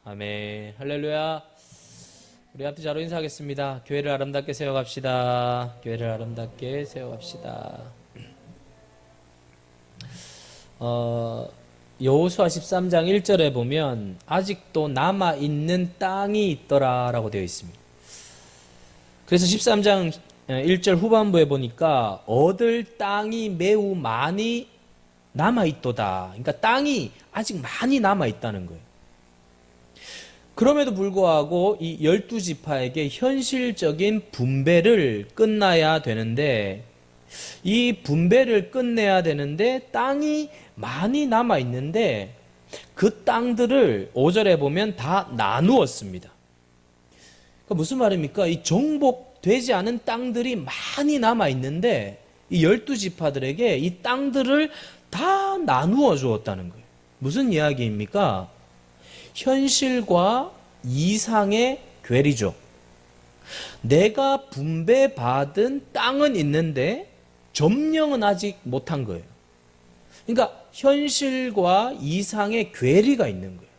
아멘. 할렐루야. 우리 앞에 자로 인사하겠습니다. 교회를 아름답게 세워갑시다. 교회를 아름답게 세워갑시다. 여호수아 13장 1절에 보면 아직도 남아있는 땅이 있더라라고 되어 있습니다. 그래서 13장 1절 후반부에 보니까 얻을 땅이 매우 많이 남아있도다. 그러니까 땅이 아직 많이 남아있다는 거예요. 그럼에도 불구하고 이 12지파에게 현실적인 분배를 끝나야 되는데, 이 분배를 끝내야 되는데 땅이 많이 남아 있는데 그 땅들을 5절에 보면 다 나누었습니다. 그러니까 무슨 말입니까? 이 정복되지 않은 땅들이 많이 남아 있는데 이 12지파들에게 이 땅들을 다 나누어 주었다는 거예요. 무슨 이야기입니까? 현실과 이상의 괴리죠. 내가 분배받은 땅은 있는데 점령은 아직 못한 거예요. 그러니까 현실과 이상의 괴리가 있는 거예요.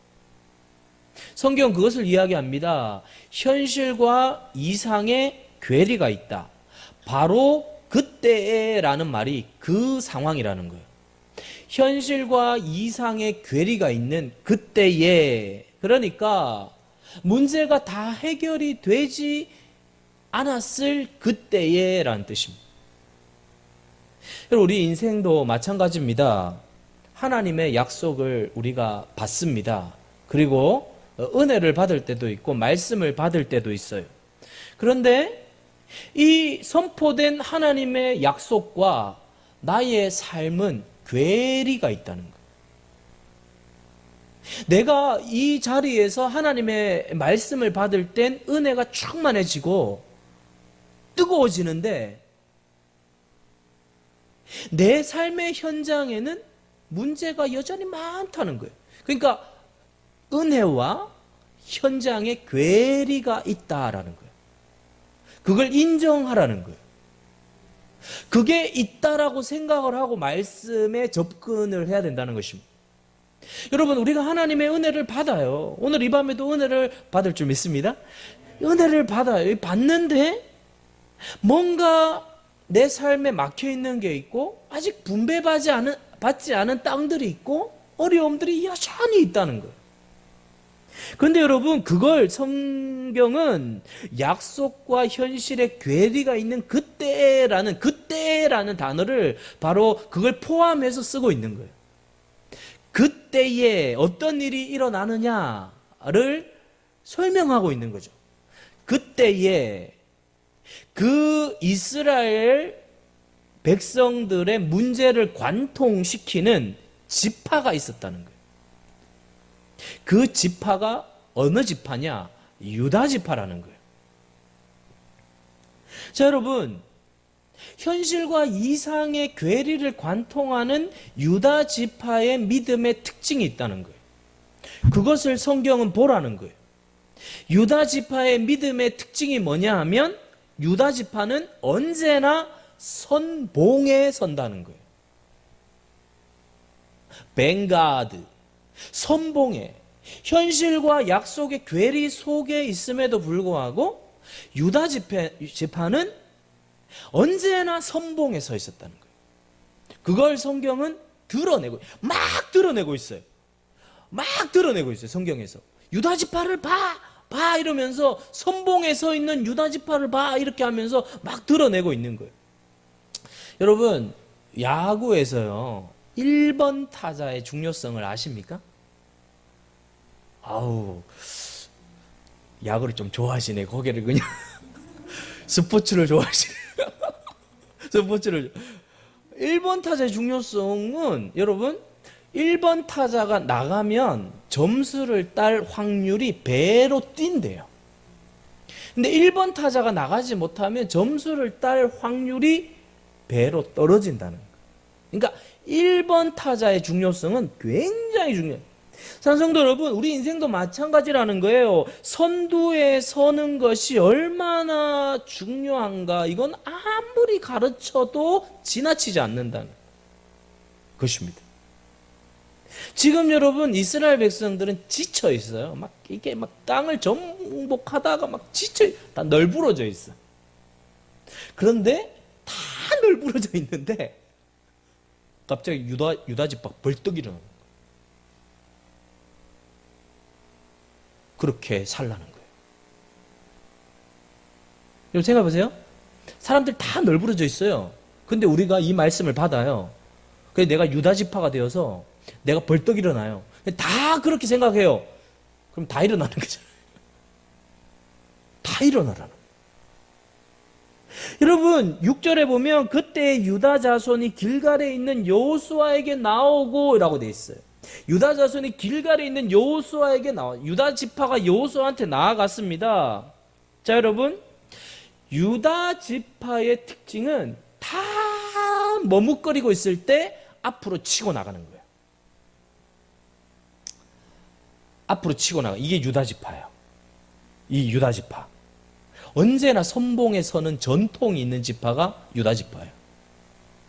성경 그것을 이야기합니다. 현실과 이상의 괴리가 있다. 바로 그때라는 말이 그 상황이라는 거예요. 현실과 이상의 괴리가 있는 그때에, 그러니까 문제가 다 해결이 되지 않았을 그때에 라는 뜻입니다. 우리 인생도 마찬가지입니다. 하나님의 약속을 우리가 받습니다. 그리고 은혜를 받을 때도 있고 말씀을 받을 때도 있어요. 그런데 이 선포된 하나님의 약속과 나의 삶은 괴리가 있다는 거예요. 내가 이 자리에서 하나님의 말씀을 받을 땐 은혜가 충만해지고 뜨거워지는데 내 삶의 현장에는 문제가 여전히 많다는 거예요. 그러니까 은혜와 현장에 괴리가 있다라는 거예요. 그걸 인정하라는 거예요. 그게 있다라고 생각을 하고 말씀에 접근을 해야 된다는 것입니다. 여러분, 우리가 하나님의 은혜를 받아요. 오늘 이 밤에도 은혜를 받을 줄 믿습니다. 은혜를 받아요. 받는데 뭔가 내 삶에 막혀 있는 게 있고 아직 받지 않은 땅들이 있고 어려움들이 여전히 있다는 거예요. 그런데 여러분, 그걸 성경은 약속과 현실의 괴리가 있는 그때라는 단어를 바로 그걸 포함해서 쓰고 있는 거예요. 그때에 어떤 일이 일어나느냐를 설명하고 있는 거죠. 그때에 그 이스라엘 백성들의 문제를 관통시키는 지파가 있었다는 거예요. 그 지파가 어느 지파냐? 유다 지파라는 거예요. 자, 여러분, 현실과 이상의 괴리를 관통하는 유다 지파의 믿음의 특징이 있다는 거예요. 그것을 성경은 보라는 거예요. 유다 지파의 믿음의 특징이 뭐냐 하면 유다 지파는 언제나 선봉에 선다는 거예요. 뱅가드, 선봉에, 현실과 약속의 괴리 속에 있음에도 불구하고 유다 지파는 언제나 선봉에 서 있었다는 거예요. 그걸 성경은 막 드러내고 있어요. 막 드러내고 있어요. 성경에서 유다 지파를 봐 이러면서 선봉에 서 있는 유다 지파를 봐 이렇게 하면서 막 드러내고 있는 거예요. 여러분, 야구에서요 1번 타자의 중요성을 아십니까? 아우, 야구를 좀 좋아하시네. 거기를 그냥 스포츠를 좋아하시네. 스포츠를 1번 타자의 중요성은 여러분 1번 타자가 나가면 점수를 딸 확률이 배로 뛴대요. 근데 1번 타자가 나가지 못하면 점수를 딸 확률이 배로 떨어진다는 거예요. 그러니까 1번 타자의 중요성은 굉장히 중요해요. 사랑성도 여러분, 우리 인생도 마찬가지라는 거예요. 선두에 서는 것이 얼마나 중요한가, 이건 아무리 가르쳐도 지나치지 않는다는 것입니다. 지금 여러분 이스라엘 백성들은 지쳐 있어요. 막 이게 막 땅을 정복하다가 막 지쳐, 다 널브러져 있어. 그런데 다 널브러져 있는데 갑자기 유다 지파가 벌떡 일어나는 거예요. 그렇게 살라는 거예요. 여러분 생각해 보세요. 사람들 다 널브러져 있어요. 근데 우리가 이 말씀을 받아요. 그래서 내가 유다 지파가 되어서 내가 벌떡 일어나요. 다 그렇게 생각해요. 그럼 다 일어나는 거잖아요. 다 일어나라는 거예요. 여러분 6절에 보면 그때 유다 자손이 길갈에 있는 여호수아에게 나오고 라고 되어 있어요. 유다 자손이 길갈에 있는 여호수아에게 유다 지파가 여호수아한테 나아갔습니다. 자 여러분, 유다 지파의 특징은 다 머뭇거리고 있을 때 앞으로 치고 나가는 거예요. 앞으로 치고 나가. 이게 유다 지파예요. 이 유다 지파. 언제나 선봉에 서는 전통이 있는 지파가 유다 지파예요.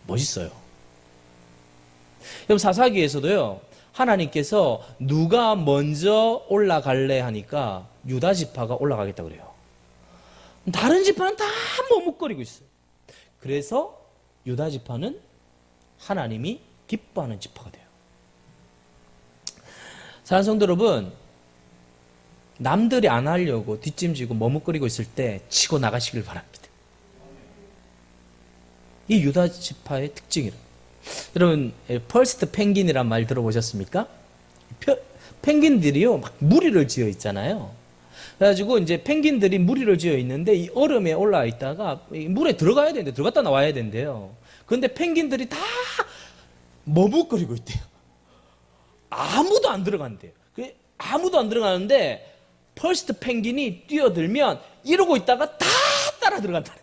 멋있어요. 여러분 사사기에서도요, 하나님께서 누가 먼저 올라갈래 하니까 유다 지파가 올라가겠다 그래요. 다른 지파는 다 머뭇거리고 있어요. 그래서 유다 지파는 하나님이 기뻐하는 지파가 돼요. 사랑하는 성도 여러분, 남들이 안 하려고 뒷짐지고 머뭇거리고 있을 때 치고 나가시길 바랍니다. 이 유다 지파의 특징이라. 여러분 퍼스트 펭귄이란 말 들어보셨습니까? 펭귄들이요 막 무리를 지어 있잖아요. 그래가지고 이제 펭귄들이 무리를 지어 있는데 이 얼음에 올라와 있다가 물에 들어가야 되는데 들어갔다 나와야 된대요. 그런데 펭귄들이 다 머뭇거리고 있대요. 아무도 안 들어간대요. 아무도 안 들어가는데 퍼스트 펭귄이 뛰어들면 이러고 있다가 다 따라 들어간다.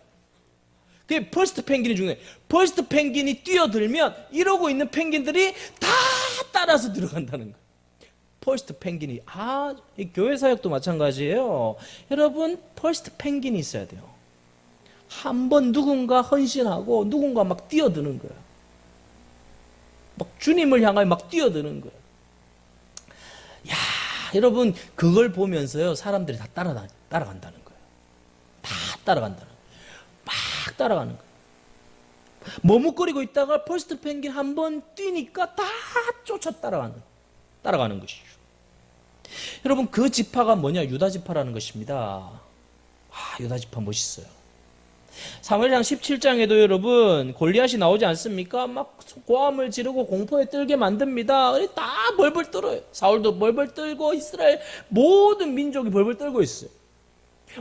그게 퍼스트 펭귄이 중요해. 퍼스트 펭귄이 뛰어들면 이러고 있는 펭귄들이 다 따라서 들어간다는 거예요. 퍼스트 pengin이 이 교회 사역도 마찬가지예요. 여러분 퍼스트 펭귄이 있어야 돼요. 한번 누군가 헌신하고 누군가 막 뛰어드는 거예요. 막 주님을 향하여 막 뛰어드는 거예요. 야, 여러분 그걸 보면서요 사람들이 다 따라간다는 거예요. 다 따라간다는 거예요. 막 따라가는 거예요. 머뭇거리고 있다가 퍼스트 펭귄 한번 뛰니까 다 쫓아 따라가는 것이죠. 여러분 그 지파가 뭐냐? 유다 지파라는 것입니다. 유다 지파 멋있어요. 사무엘상 17장에도 여러분 골리앗이 나오지 않습니까? 막 고함을 지르고 공포에 떨게 만듭니다. 다 벌벌 떨어요. 사울도 벌벌 떨고 이스라엘 모든 민족이 벌벌 떨고 있어요.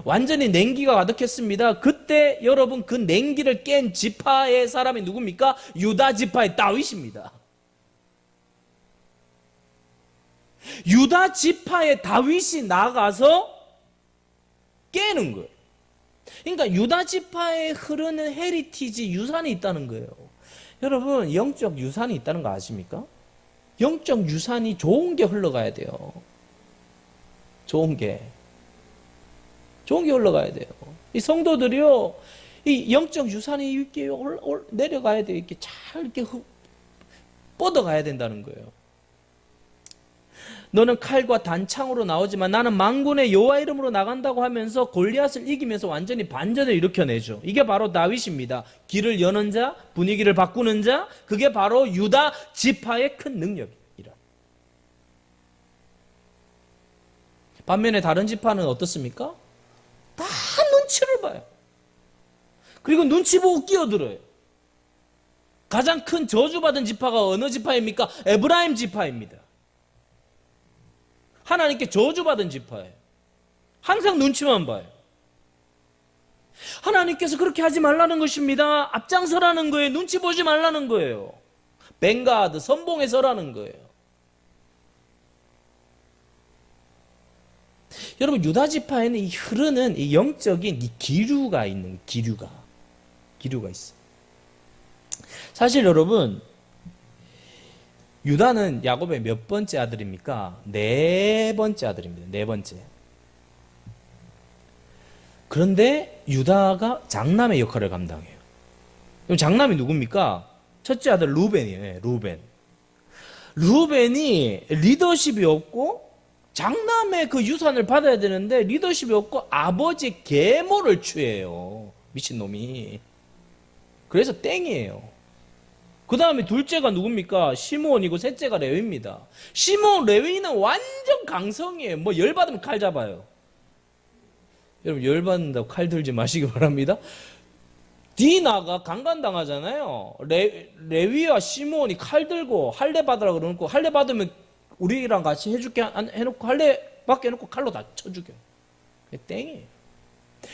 완전히 냉기가 가득했습니다. 그때 여러분 그 냉기를 깬 지파의 사람이 누굽니까? 유다 지파의 다윗입니다. 유다 지파의 다윗이 나가서 깨는 거예요. 그러니까 유다 지파에 흐르는 헤리티지 유산이 있다는 거예요. 여러분 영적 유산이 있다는 거 아십니까? 영적 유산이 좋은 게 흘러가야 돼요. 좋은 게 흘러가야 돼요. 이 성도들이요, 이 영적 유산이 이렇게 내려가야 돼요. 이렇게 잘 이렇게 뻗어가야 된다는 거예요. 너는 칼과 단창으로 나오지만 나는 만군의 여호와 이름으로 나간다고 하면서 골리앗을 이기면서 완전히 반전을 일으켜내죠. 이게 바로 다윗입니다. 길을 여는 자, 분위기를 바꾸는 자, 그게 바로 유다 지파의 큰 능력이라. 반면에 다른 지파는 어떻습니까? 다 눈치를 봐요. 그리고 눈치 보고 끼어들어요. 가장 큰 저주받은 지파가 어느 지파입니까? 에브라임 지파입니다. 하나님께 저주받은 지파예요. 항상 눈치만 봐요. 하나님께서 그렇게 하지 말라는 것입니다. 앞장서라는 거예요. 눈치 보지 말라는 거예요. 뱅가드, 선봉에 서라는 거예요. 여러분 유다 지파에는 이 흐르는 이 영적인 이 기류가 있는 기류가 있어요. 사실 여러분 유다는 야곱의 몇 번째 아들입니까? 네 번째 아들입니다. 네 번째. 그런데 유다가 장남의 역할을 감당해요. 그럼 장남이 누굽니까? 첫째 아들 루벤이에요. 루벤. 루벤이 리더십이 없고 장남의 그 유산을 받아야 되는데 리더십이 없고 아버지 계모를 취해요. 미친놈이. 그래서 땡이에요. 그 다음에 둘째가 누굽니까? 시므온이고 셋째가 레위입니다. 시므온 레위는 완전 강성이에요. 뭐 열받으면 칼 잡아요. 여러분 열받는다고 칼 들지 마시기 바랍니다. 디나가 강간당하잖아요. 레위와 시므온이 칼 들고 할례 받으라 그러고 할례 받으면 우리랑 같이 해줄게 해놓고 할례 받게 해놓고 칼로 다 쳐 죽여. 땡이에요.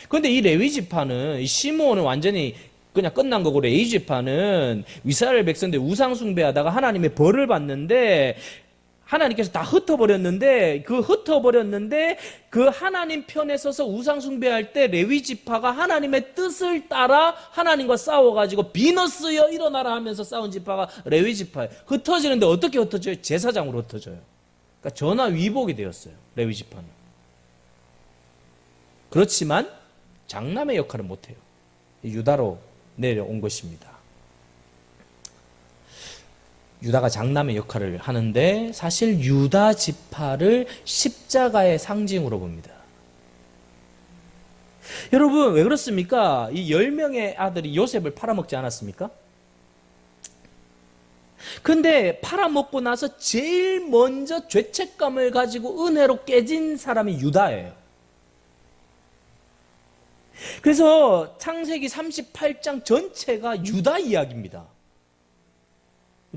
그런데 이 레위 지파는 이 시므온은 완전히 그냥 끝난 거고 레위 지파는 이스라엘 백성들 우상 숭배하다가 하나님의 벌을 받는데 하나님께서 다 흩어버렸는데 그 하나님 편에 서서 우상 숭배할 때 레위 지파가 하나님의 뜻을 따라 하나님과 싸워가지고 비너스여 일어나라 하면서 싸운 지파가 레위 지파예요. 흩어지는데 어떻게 흩어져요? 제사장으로 흩어져요. 그러니까 전화 위복이 되었어요. 레위 지파는. 그렇지만 장남의 역할은 못해요. 유다로 내려온 것입니다. 유다가 장남의 역할을 하는데 사실 유다 지파를 십자가의 상징으로 봅니다. 여러분 왜 그렇습니까? 이 10명의 아들이 요셉을 팔아먹지 않았습니까? 근데 팔아먹고 나서 제일 먼저 죄책감을 가지고 은혜로 깨진 사람이 유다예요. 그래서 창세기 38장 전체가 유다 이야기입니다.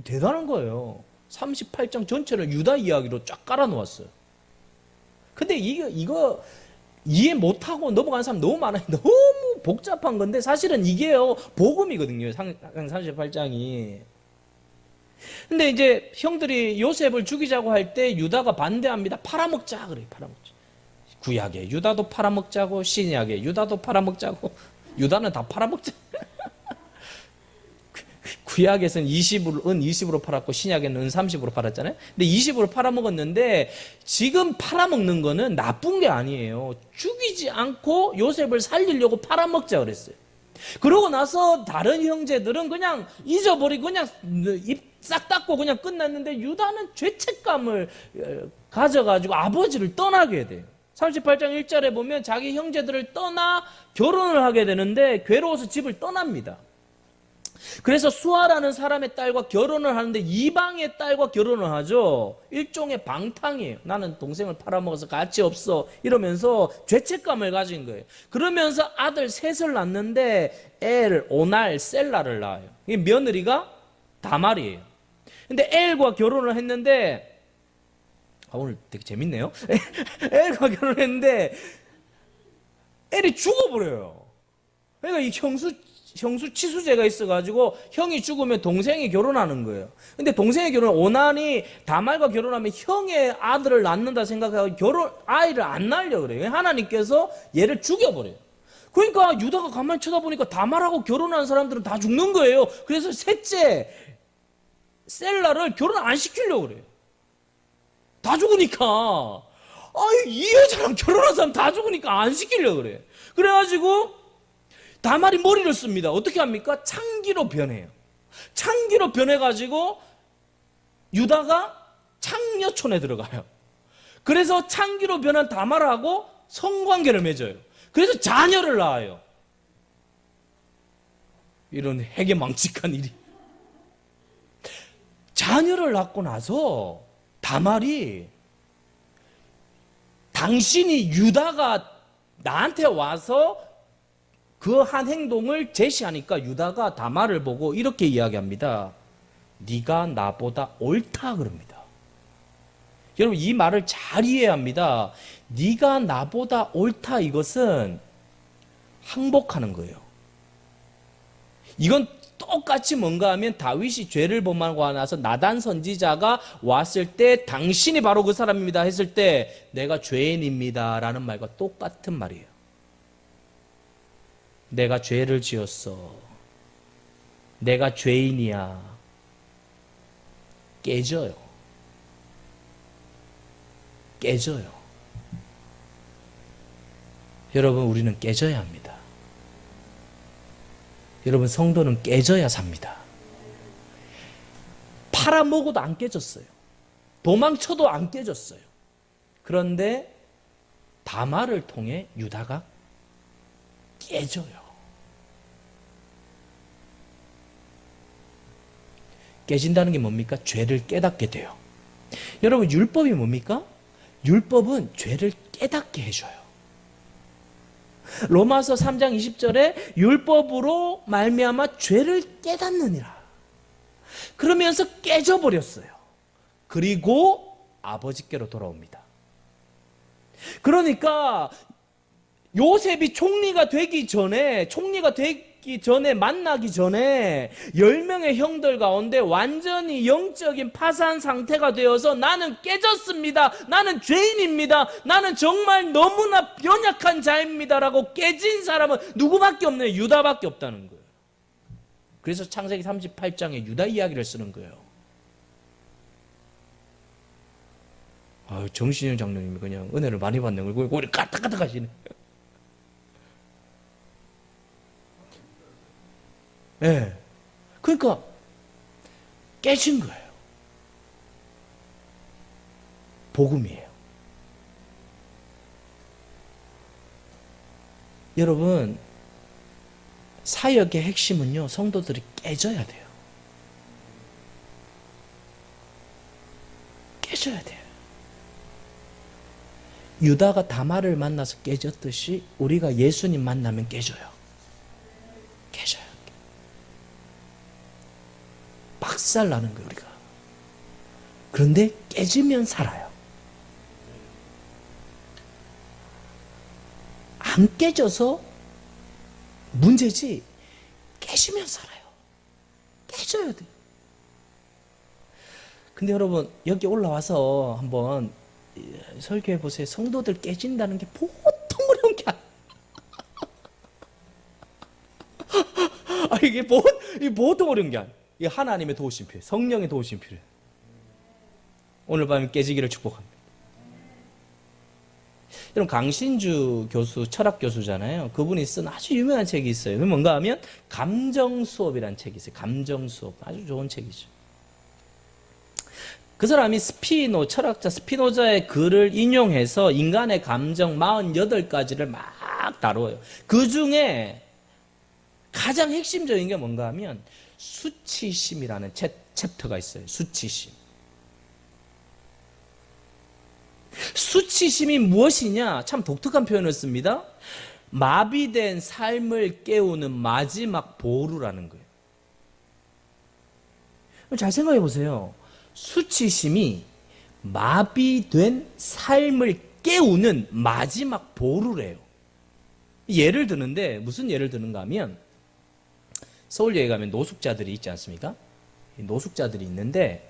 대단한 거예요. 38장 전체를 유다 이야기로 쫙 깔아놓았어요. 근데 이거 이해 못하고 넘어가는 사람 너무 많아요. 너무 복잡한 건데 사실은 이게요 복음이거든요. 38장이. 근데 이제 형들이 요셉을 죽이자고 할 때 유다가 반대합니다. 팔아먹자 그래요. 팔아먹자. 구약에 유다도 팔아먹자고, 신약에 유다도 팔아먹자고. 유다는 다 팔아먹자. 구약에서는 은 20으로 팔았고 신약에는 은 30으로 팔았잖아요. 근데 20으로 팔아먹었는데 지금 팔아먹는 거는 나쁜 게 아니에요. 죽이지 않고 요셉을 살리려고 팔아먹자 그랬어요. 그러고 나서 다른 형제들은 그냥 잊어버리고 그냥 입 싹 닫고 그냥 끝났는데 유다는 죄책감을 가져가지고 아버지를 떠나게 돼요. 38장 1절에 보면 자기 형제들을 떠나 결혼을 하게 되는데 괴로워서 집을 떠납니다. 그래서 수아라는 사람의 딸과 결혼을 하는데 이방의 딸과 결혼을 하죠. 일종의 방탕이에요. 나는 동생을 팔아먹어서 가치 없어 이러면서 죄책감을 가진 거예요. 그러면서 아들 셋을 낳는데 엘, 오날, 셀라를 낳아요. 이 며느리가 다말이에요. 근데 엘과 결혼을 했는데 오늘 되게 재밌네요. 엘과 결혼을 했는데 엘이 죽어버려요. 그러니까 이 형수 치수제가 있어가지고 형이 죽으면 동생이 결혼하는 거예요. 근데 동생의 결혼 오난이 다말과 결혼하면 형의 아들을 낳는다 생각하고 아이를 안 낳으려고 그래요. 하나님께서 얘를 죽여버려요. 그러니까 유다가 가만히 쳐다보니까 다말하고 결혼한 사람들은 다 죽는 거예요. 그래서 셋째 셀라를 결혼 안 시키려고 그래요. 다 죽으니까 이 여자랑 결혼한 사람 다 죽으니까 안 시키려고 그래. 그래가지고 다말이 머리를 씁니다. 어떻게 합니까? 창기로 변해요. 창기로 변해가지고 유다가 창녀촌에 들어가요. 그래서 창기로 변한 다말하고 성관계를 맺어요. 그래서 자녀를 낳아요. 이런 해괴망측한 일이. 자녀를 낳고 나서 다말이 당신이 유다가 나한테 와서 그 한 행동을 제시하니까 유다가 다말을 보고 이렇게 이야기합니다. 네가 나보다 옳다 그럽니다. 여러분 이 말을 잘 이해해야 합니다. 네가 나보다 옳다 이것은 항복하는 거예요. 이건 똑같이 뭔가 하면 다윗이 죄를 범하고 나서 나단 선지자가 왔을 때 당신이 바로 그 사람입니다 했을 때 내가 죄인입니다 라는 말과 똑같은 말이에요. 내가 죄를 지었어. 내가 죄인이야. 깨져요. 깨져요. 여러분 우리는 깨져야 합니다. 여러분 성도는 깨져야 삽니다. 팔아먹어도 안 깨졌어요. 도망쳐도 안 깨졌어요. 그런데 다말을 통해 유다가 깨져요. 깨진다는 게 뭡니까? 죄를 깨닫게 돼요. 여러분, 율법이 뭡니까? 율법은 죄를 깨닫게 해줘요. 로마서 3장 20절에 율법으로 말미암아 죄를 깨닫느니라. 그러면서 깨져버렸어요. 그리고 아버지께로 돌아옵니다. 그러니까 요셉이 총리가 되기 전에 만나기 전에 10명의 형들 가운데 완전히 영적인 파산 상태가 되어서 나는 깨졌습니다. 나는 죄인입니다. 나는 정말 너무나 연약한 자입니다. 라고 깨진 사람은 누구밖에 없네요. 유다밖에 없다는 거예요. 그래서 창세기 38장에 유다 이야기를 쓰는 거예요. 정신영 장로님이 그냥 은혜를 많이 받는 걸 우리 까딱까딱 하시네. 예. 네. 그러니까 깨진 거예요. 복음이에요. 여러분, 사역의 핵심은요, 성도들이 깨져야 돼요. 깨져야 돼요. 유다가 다말을 만나서 깨졌듯이 우리가 예수님 만나면 깨져요. 깨져요. 박살 나는 거예요, 우리가. 그런데 깨지면 살아요. 안 깨져서 문제지, 깨지면 살아요. 깨져야 돼요. 근데 여러분, 여기 올라와서 한번 설교해 보세요. 성도들 깨진다는 게 보통 어려운 게 아니에요. 이게 보통 어려운 게 아니에요. 이게 하나님의 도우심 필요해요. 성령의 도우심 필요해요. 오늘 밤에 깨지기를 축복합니다. 여러분, 강신주 교수, 철학 교수잖아요. 그분이 쓴 아주 유명한 책이 있어요. 그게 뭔가 하면 감정수업이라는 책이 있어요. 감정수업. 아주 좋은 책이죠. 그 사람이 철학자 스피노자의 글을 인용해서 인간의 감정 48가지를 막 다뤄요. 그 중에 가장 핵심적인 게 뭔가 하면 수치심이라는 챕터가 있어요. 수치심. 수치심이 무엇이냐? 참 독특한 표현을 씁니다. 마비된 삶을 깨우는 마지막 보루라는 거예요. 잘 생각해 보세요. 수치심이 마비된 삶을 깨우는 마지막 보루래요. 예를 드는데 무슨 예를 드는가 하면 서울역에 가면 노숙자들이 있지 않습니까? 노숙자들이 있는데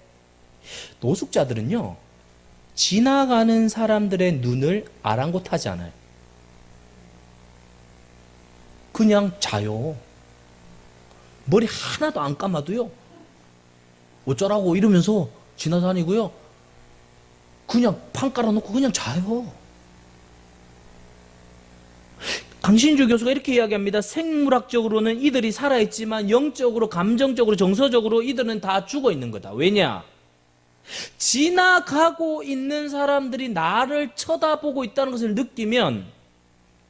노숙자들은요, 지나가는 사람들의 눈을 아랑곳하지 않아요. 그냥 자요. 머리 하나도 안 감아도요, 어쩌라고 이러면서 지나다니고요, 그냥 판 깔아놓고 그냥 자요. 강신주 교수가 이렇게 이야기합니다. 생물학적으로는 이들이 살아있지만 영적으로, 감정적으로, 정서적으로 이들은 다 죽어 있는 거다. 왜냐? 지나가고 있는 사람들이 나를 쳐다보고 있다는 것을 느끼면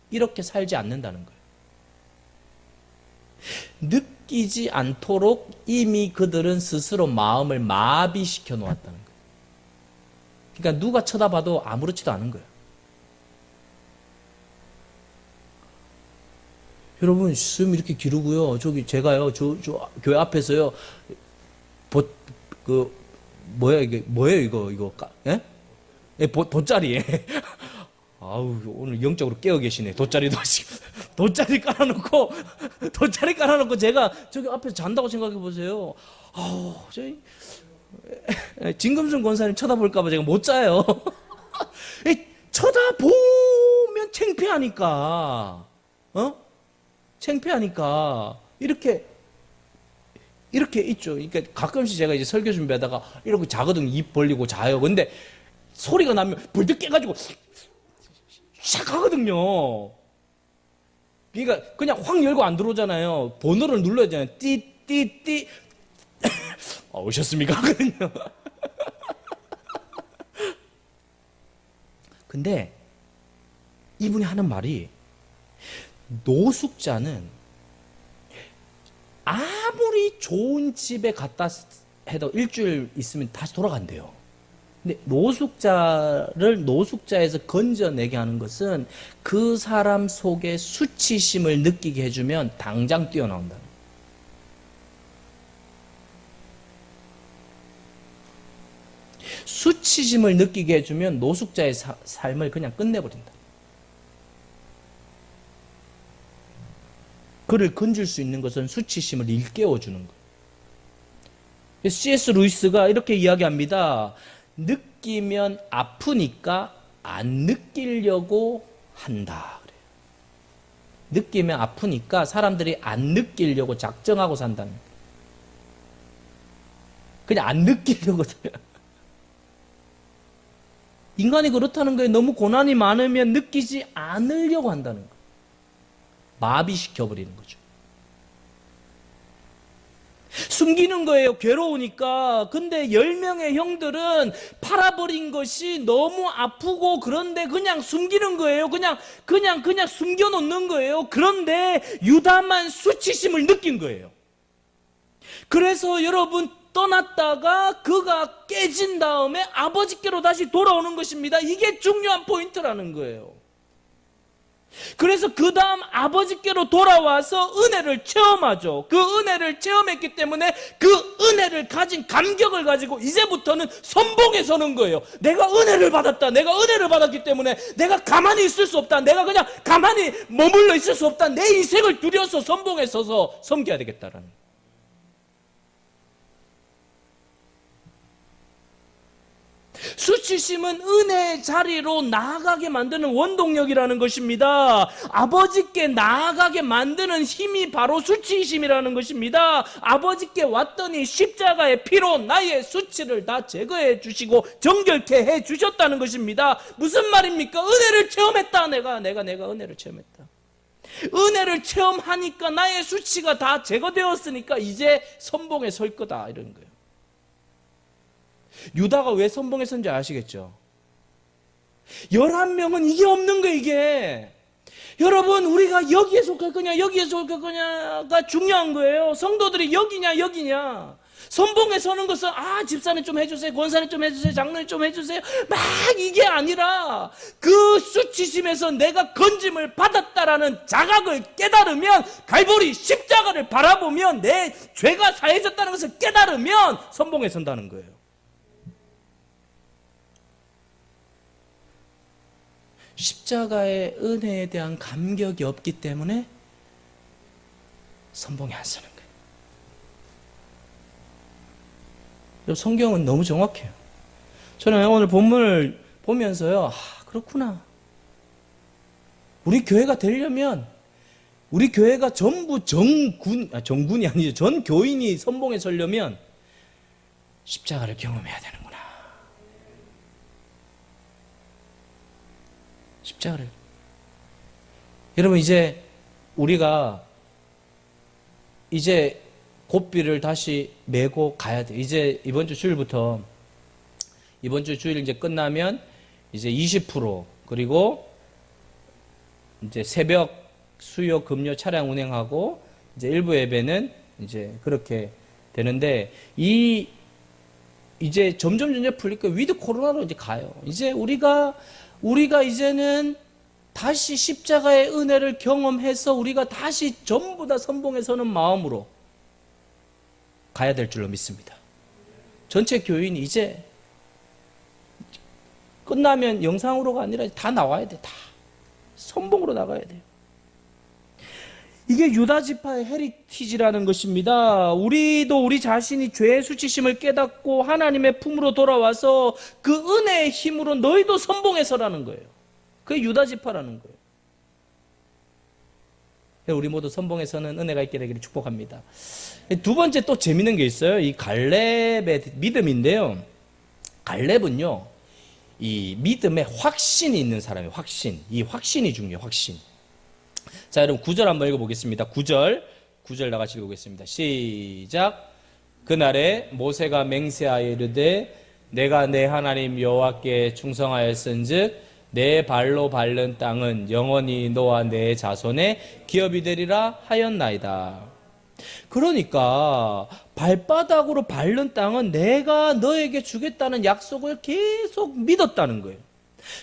이렇게 살지 않는다는 거예요. 느끼지 않도록 이미 그들은 스스로 마음을 마비시켜 놓았다는 거예요. 그러니까 누가 쳐다봐도 아무렇지도 않은 거예요. 여러분, 숨 이렇게 기르고요. 제가요, 저 교회 앞에서요, 뭐예요, 이거, 예? 예, 돗자리에. 아우, 오늘 영적으로 깨어 계시네. 돗자리 깔아놓고 제가 저기 앞에서 잔다고 생각해 보세요. 아우, 진금순 권사님 쳐다볼까봐 제가 못 자요. 쳐다보면 창피하니까, 창피하니까 이렇게 있죠. 그러니까 가끔씩 제가 이제 설교 준비하다가 이렇게 자거든요. 입 벌리고 자요. 근데 소리가 나면 벌떡 깨가지고 샥 하거든요. 그러니까 그냥 확 열고 안 들어오잖아요. 번호를 눌러야 되잖아요. 띠띠띠. 오셨습니까? 하거든요. 근데 이분이 하는 말이, 노숙자는 아무리 좋은 집에 갔다 해도 일주일 있으면 다시 돌아간대요. 근데 노숙자에서 건져내게 하는 것은 그 사람 속에 수치심을 느끼게 해주면 당장 뛰어나온다. 수치심을 느끼게 해주면 노숙자의 삶을 그냥 끝내버린다. 그를 건질 수 있는 것은 수치심을 일깨워주는 거예요. C.S. 루이스가 이렇게 이야기합니다. 느끼면 아프니까 안 느끼려고 한다. 그래요. 느끼면 아프니까 사람들이 안 느끼려고 작정하고 산다는 거예요. 그냥 안 느끼려고. 인간이 그렇다는 거예요. 너무 고난이 많으면 느끼지 않으려고 한다는 거예요. 마비시켜버리는 거죠. 숨기는 거예요. 괴로우니까. 근데 10명의 형들은 팔아버린 것이 너무 아프고, 그런데 그냥 숨기는 거예요. 그냥 숨겨놓는 거예요. 그런데 유다만 수치심을 느낀 거예요. 그래서 여러분, 떠났다가 그가 깨진 다음에 아버지께로 다시 돌아오는 것입니다. 이게 중요한 포인트라는 거예요. 그래서 그 다음 아버지께로 돌아와서 은혜를 체험하죠. 그 은혜를 체험했기 때문에 그 은혜를 가진 감격을 가지고 이제부터는 선봉에 서는 거예요. 내가 은혜를 받았다. 내가 은혜를 받았기 때문에 내가 가만히 있을 수 없다. 내가 그냥 가만히 머물러 있을 수 없다. 내 인생을 들여서 선봉에 서서 섬겨야 되겠다라는 거예요. 수치심은 은혜의 자리로 나아가게 만드는 원동력이라는 것입니다. 아버지께 나아가게 만드는 힘이 바로 수치심이라는 것입니다. 아버지께 왔더니 십자가의 피로 나의 수치를 다 제거해 주시고 정결케 해 주셨다는 것입니다. 무슨 말입니까? 은혜를 체험했다. 내가 은혜를 체험했다. 은혜를 체험하니까 나의 수치가 다 제거되었으니까 이제 선봉에 설 거다, 이런 거예요. 유다가 왜 선봉에 선지 아시겠죠? 11명은 이게 없는 거예요, 이게. 여러분, 우리가 여기에 속할 거냐, 여기에 속할 거냐가 중요한 거예요. 성도들이 여기냐. 선봉에 서는 것은, 집사님 좀 해주세요, 권사님 좀 해주세요, 장로님 좀 해주세요, 막 이게 아니라, 그 수치심에서 내가 건짐을 받았다라는 자각을 깨달으면, 갈보리 십자가를 바라보면 내 죄가 사해졌다는 것을 깨달으면 선봉에 선다는 거예요. 십자가의 은혜에 대한 감격이 없기 때문에 선봉에 안 서는 거예요. 성경은 너무 정확해요. 저는 오늘 본문을 보면서요, 그렇구나. 우리 교회가 되려면, 우리 교회가 전부 정군이 아니죠. 전 교인이 선봉에 서려면 십자가를 경험해야 되는구나. 십자가를. 여러분, 이제 우리가 이제 고삐를 다시 메고 가야 돼. 이제 이번 주 주일 이제 끝나면 이제 20% 그리고 이제 새벽 수요 금요 차량 운행하고 이제 일부 예배는 이제 그렇게 되는데, 이제 점점 풀리니까 위드 코로나로 이제 가요. 이제 우리가 이제는 다시 십자가의 은혜를 경험해서 우리가 다시 전부 다 선봉에 서는 마음으로 가야 될 줄로 믿습니다. 전체 교인이 이제 끝나면 영상으로가 아니라 다 나와야 돼. 다 선봉으로 나가야 돼요. 이게 유다 지파의 헤리티지라는 것입니다. 우리도 우리 자신이 죄의 수치심을 깨닫고 하나님의 품으로 돌아와서 그 은혜의 힘으로 너희도 선봉에 서라는 거예요. 그게 유다 지파라는 거예요. 우리 모두 선봉에 서는 은혜가 있게 되기를 축복합니다. 두 번째 또 재밌는 게 있어요. 이 갈렙의 믿음인데요. 갈렙은요, 이 믿음에 확신이 있는 사람이에요. 이 확신이 중요해요. 확신. 자, 여러분 9절 한번 읽어보겠습니다. 9절 나같이 읽어보겠습니다. 시작. 그날에 모세가 맹세하여 이르되 내가 내 하나님 여호와께 충성하였은즉 내 발로 밟는 땅은 영원히 너와 내 자손의 기업이 되리라 하였나이다. 그러니까 발바닥으로 밟는 땅은 내가 너에게 주겠다는 약속을 계속 믿었다는 거예요.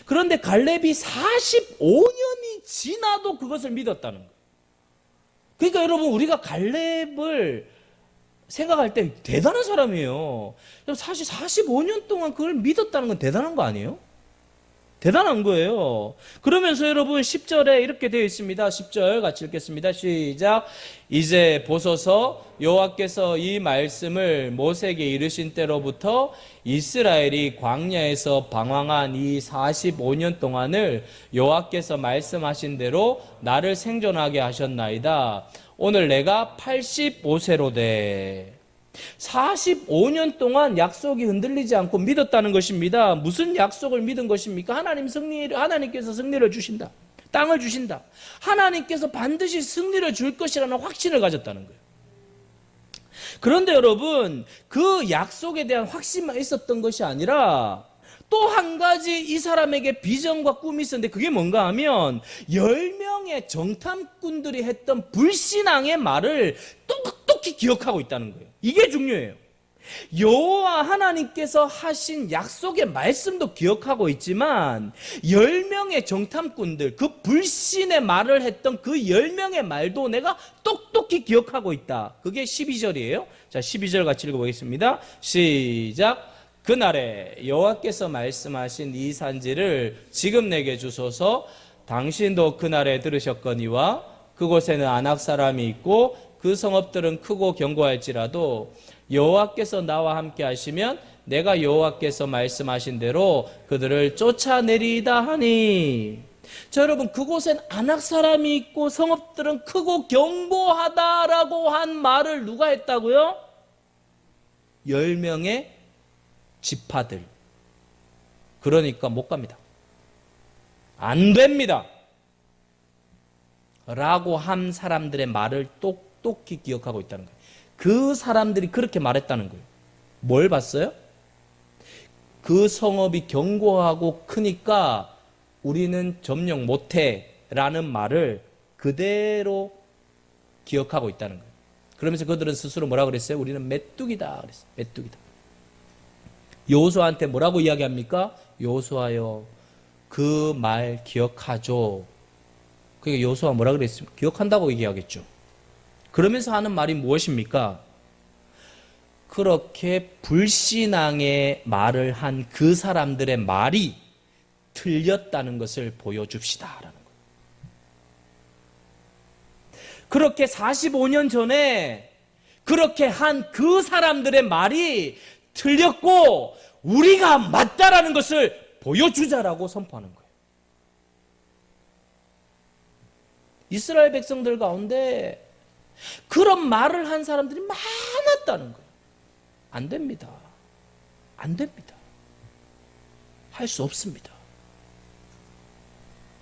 그런데 갈렙이 45년이 지나도 그것을 믿었다는 거예요. 그러니까 여러분, 우리가 갈렙을 생각할 때 대단한 사람이에요. 사실 45년 동안 그걸 믿었다는 건 대단한 거 아니에요? 대단한 거예요. 그러면서 여러분 10절에 이렇게 되어 있습니다. 10절 같이 읽겠습니다. 시작. 이제 보소서 여호와께서 이 말씀을 모세에게 이르신 때로부터 이스라엘이 광야에서 방황한 이 45년 동안을 여호와께서 말씀하신 대로 나를 생존하게 하셨나이다. 오늘 내가 85세로 돼. 45년 동안 약속이 흔들리지 않고 믿었다는 것입니다. 무슨 약속을 믿은 것입니까? 하나님께서 승리를 주신다. 땅을 주신다. 하나님께서 반드시 승리를 줄 것이라는 확신을 가졌다는 거예요. 그런데 여러분, 그 약속에 대한 확신만 있었던 것이 아니라 또 한 가지 이 사람에게 비전과 꿈이 있었는데 그게 뭔가 하면 10명의 정탐꾼들이 했던 불신앙의 말을 똑똑히 기억하고 있다는 거예요. 이게 중요해요. 여호와 하나님께서 하신 약속의 말씀도 기억하고 있지만 10명의 정탐꾼들, 그 불신의 말을 했던 그 10명의 말도 내가 똑똑히 기억하고 있다. 그게 12절이에요. 자, 12절 같이 읽어보겠습니다. 시작. 그날에 여호와께서 말씀하신 이 산지를 지금 내게 주소서. 당신도 그날에 들으셨거니와 그곳에는 아낙 사람이 있고 그 성읍들은 크고 견고할지라도 여호와께서 나와 함께 하시면 내가 여호와께서 말씀하신 대로 그들을 쫓아내리이다 하니. 자, 여러분, 그곳엔 아낙 사람이 있고 성읍들은 크고 견고하다라고 한 말을 누가 했다고요? 10명의 지파들. 그러니까 못 갑니다. 안 됩니다. 라고 한 사람들의 말을 똑똑히 기억하고 있다는 거예요. 그 사람들이 그렇게 말했다는 거예요. 뭘 봤어요? 그 성읍이 견고하고 크니까 우리는 점령 못해 라는 말을 그대로 기억하고 있다는 거예요. 그러면서 그들은 스스로 뭐라 그랬어요? 우리는 메뚜기다 그랬어요. 메뚜기다. 여호수아한테 뭐라고 이야기합니까? 여호수아여, 그 말 기억하죠. 그러니까 여호수아 뭐라 그랬습니까? 기억한다고 얘기하겠죠. 그러면서 하는 말이 무엇입니까? 그렇게 불신앙의 말을 한 그 사람들의 말이 틀렸다는 것을 보여줍시다라는 거예요. 그렇게 45년 전에 그렇게 한 그 사람들의 말이 틀렸고 우리가 맞다라는 것을 보여주자라고 선포하는 거예요. 이스라엘 백성들 가운데 그런 말을 한 사람들이 많았다는 거예요. 안 됩니다. 안 됩니다. 할 수 없습니다.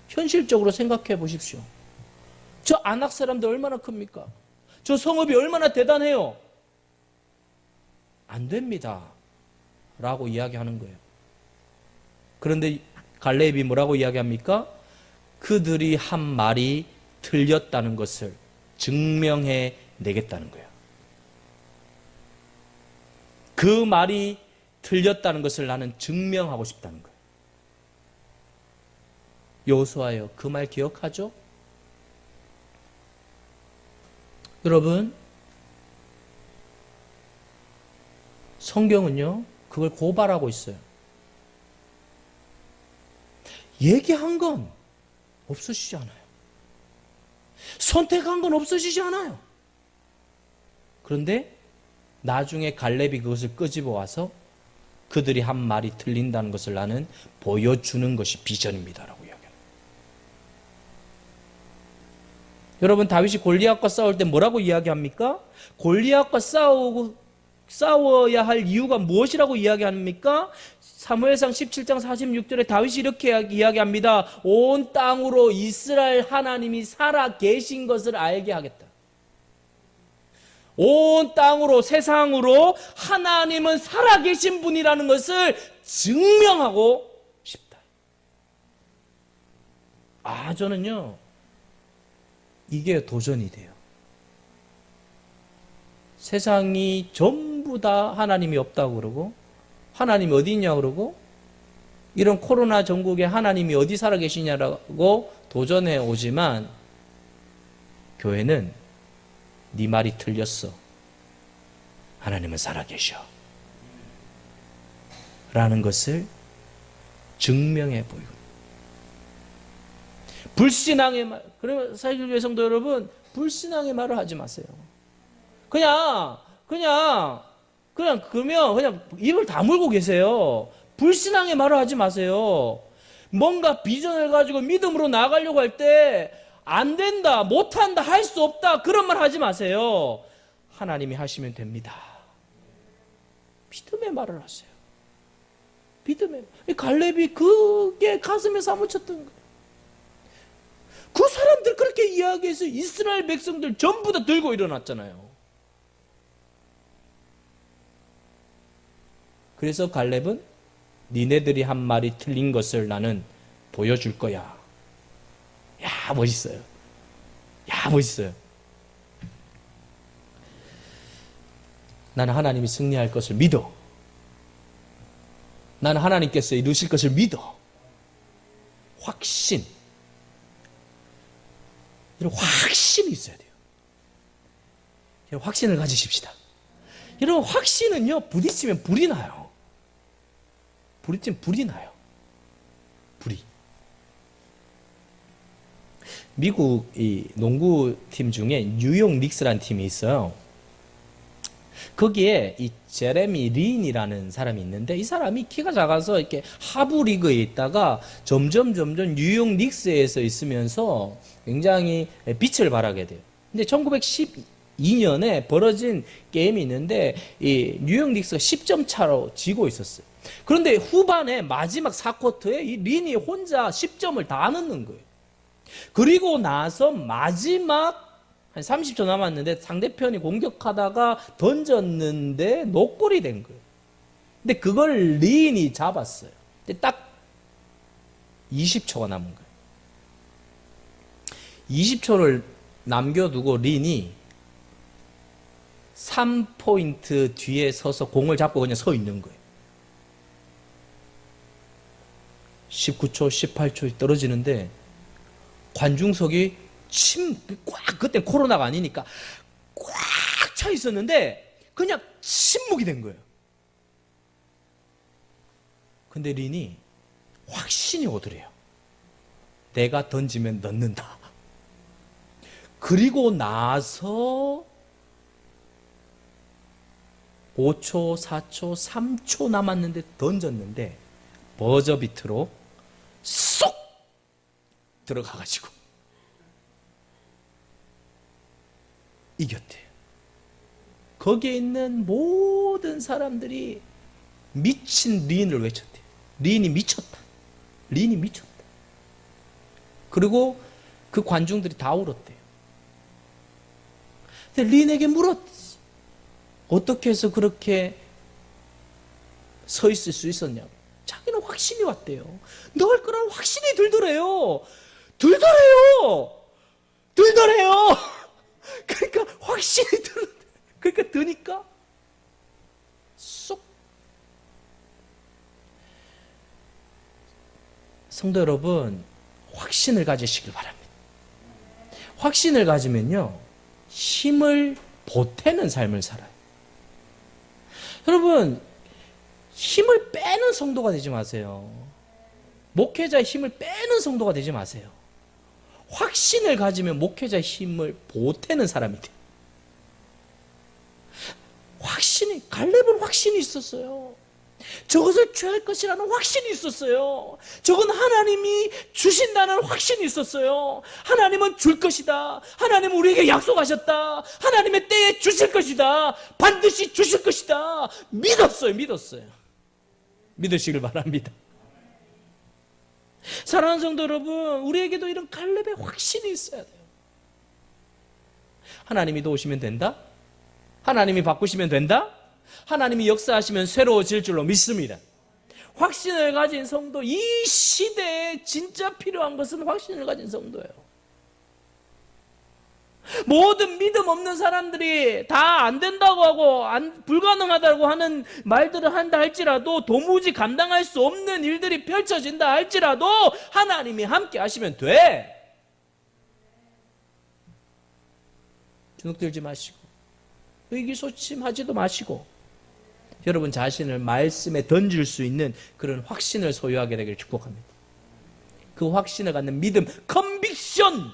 현실적으로 생각해 보십시오. 저 아낙 사람들 얼마나 큽니까? 저 성읍이 얼마나 대단해요? 안 됩니다. 라고 이야기하는 거예요. 그런데 갈렙이 뭐라고 이야기합니까? 그들이 한 말이 틀렸다는 것을 증명해 내겠다는 거예요. 그 말이 틀렸다는 것을 나는 증명하고 싶다는 거예요. 여호수아여, 그 말 기억하죠? 여러분, 성경은요, 그걸 고발하고 있어요. 얘기한 건 없어지지 않아요. 선택한 건 없어지지 않아요. 그런데 나중에 갈렙이 그것을 끄집어 와서 그들이 한 말이 틀린다는 것을 나는 보여주는 것이 비전입니다라고 이야기합니다. 여러분, 다윗이 골리앗과 싸울 때 뭐라고 이야기합니까? 골리앗과 싸워야 할 이유가 무엇이라고 이야기합니까? 사무엘상 17장 46절에 다윗이 이렇게 이야기합니다. 온 땅으로 이스라엘 하나님이 살아 계신 것을 알게 하겠다. 온 땅으로 세상으로 하나님은 살아계신 분이라는 것을 증명하고 싶다. 저는요 이게 도전이 돼요. 세상이 전부 다 하나님이 없다고 그러고 하나님이 어디 있냐고 그러고 이런 코로나 전국에 하나님이 어디 살아계시냐라고 도전해 오지만 교회는 네 말이 틀렸어. 하나님은 살아계셔. 라는 것을 증명해 보이고. 불신앙의 말. 그러면 사실교회 성도 여러분, 불신앙의 말을 하지 마세요. 그러면 입을 다물고 계세요. 불신앙의 말을 하지 마세요. 뭔가 비전을 가지고 믿음으로 나아가려고 할 때 안 된다, 못한다, 할 수 없다 그런 말 하지 마세요. 하나님이 하시면 됩니다. 믿음의 말을 하세요. 믿음의 말. 갈렙이 그게 가슴에 사무쳤던 거예요. 그 사람들 그렇게 이야기해서 이스라엘 백성들 전부 다 들고 일어났잖아요. 그래서 갈렙은 니네들이 한 말이 틀린 것을 나는 보여줄 거야. 야, 멋있어요. 야, 멋있어요. 나는 하나님이 승리할 것을 믿어. 나는 하나님께서 이루실 것을 믿어. 확신. 이런 확신이 있어야 돼요. 확신을 가지십시다. 이런 확신은요, 부딪히면 불이 나요. 부딪히면 불이 나요. 불이. 미국 이 농구팀 중에 뉴욕 닉스라는 팀이 있어요. 거기에 이 제레미 린이라는 사람이 있는데 이 사람이 키가 작아서 이렇게 하부 리그에 있다가 점점 뉴욕 닉스에서 있으면서 굉장히 빛을 발하게 돼요. 근데 1912년에 벌어진 게임이 있는데 이 뉴욕 닉스가 10점 차로 지고 있었어요. 그런데 후반에 마지막 4쿼터에 이 린이 혼자 10점을 다 넣는 거예요. 그리고 나서 마지막 한 30초 남았는데 상대편이 공격하다가 던졌는데 노골이 된 거예요. 근데 그걸 린이 잡았어요. 근데 딱 20초가 남은 거예요. 20초를 남겨두고 린이 3포인트 뒤에 서서 공을 잡고 그냥 서 있는 거예요. 19초, 18초 떨어지는데 관중석이 그때 코로나가 아니니까 꽉 차 있었는데 그냥 침묵이 된 거예요. 근데 린이 확신이 오더래요. 내가 던지면 넣는다. 그리고 나서 5초, 4초, 3초 남았는데 던졌는데 버저비트로 쏙 들어가가지고 이겼대요. 거기에 있는 모든 사람들이 미친 린을 외쳤대요. 린이 미쳤다. 린이 미쳤다. 그리고 그 관중들이 다 울었대요. 근데 린에게 물었지. 어떻게 해서 그렇게 서 있을 수 있었냐고. 자기는 확신이 왔대요. 넣을 거라는 확신이 들더래요. 그러니까 확신이 그러니까 드니까 쏙. 성도 여러분, 확신을 가지시길 바랍니다. 확신을 가지면요, 힘을 보태는 삶을 살아요. 여러분, 힘을 빼는 성도가 되지 마세요. 목회자의 힘을 빼는 성도가 되지 마세요. 확신을 가지면 목회자의 힘을 보태는 사람이 돼요. 갈렙은 확신이 있었어요. 저것을 취할 것이라는 확신이 있었어요. 저건 하나님이 주신다는 확신이 있었어요. 하나님은 줄 것이다. 하나님은 우리에게 약속하셨다. 하나님의 때에 주실 것이다. 반드시 주실 것이다. 믿었어요. 믿으시길 바랍니다. 사랑하는 성도 여러분, 우리에게도 이런 갈렙의 확신이 있어야 돼요. 하나님이 도우시면 된다? 하나님이 바꾸시면 된다? 하나님이 역사하시면 새로워질 줄로 믿습니다. 확신을 가진 성도, 이 시대에 진짜 필요한 것은 확신을 가진 성도예요. 모든 믿음 없는 사람들이 다 안 된다고 하고 불가능하다고 하는 말들을 한다 할지라도, 도무지 감당할 수 없는 일들이 펼쳐진다 할지라도 하나님이 함께 하시면 돼. 주눅들지 마시고 의기소침하지도 마시고 여러분 자신을 말씀에 던질 수 있는 그런 확신을 소유하게 되기를 축복합니다. 그 확신을 갖는 믿음, 컨빅션,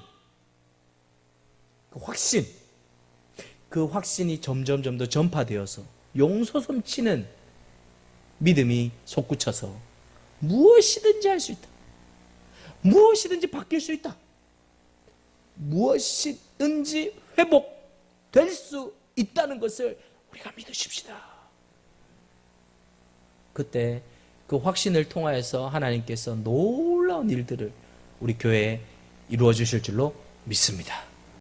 그 확신이 점점 더 전파되어서 용솟음치는 믿음이 솟구쳐서 무엇이든지 할 수 있다. 무엇이든지 바뀔 수 있다. 무엇이든지 회복될 수 있다는 것을 우리가 믿으십시다. 그때 그 확신을 통하여서 하나님께서 놀라운 일들을 우리 교회에 이루어 주실 줄로 믿습니다.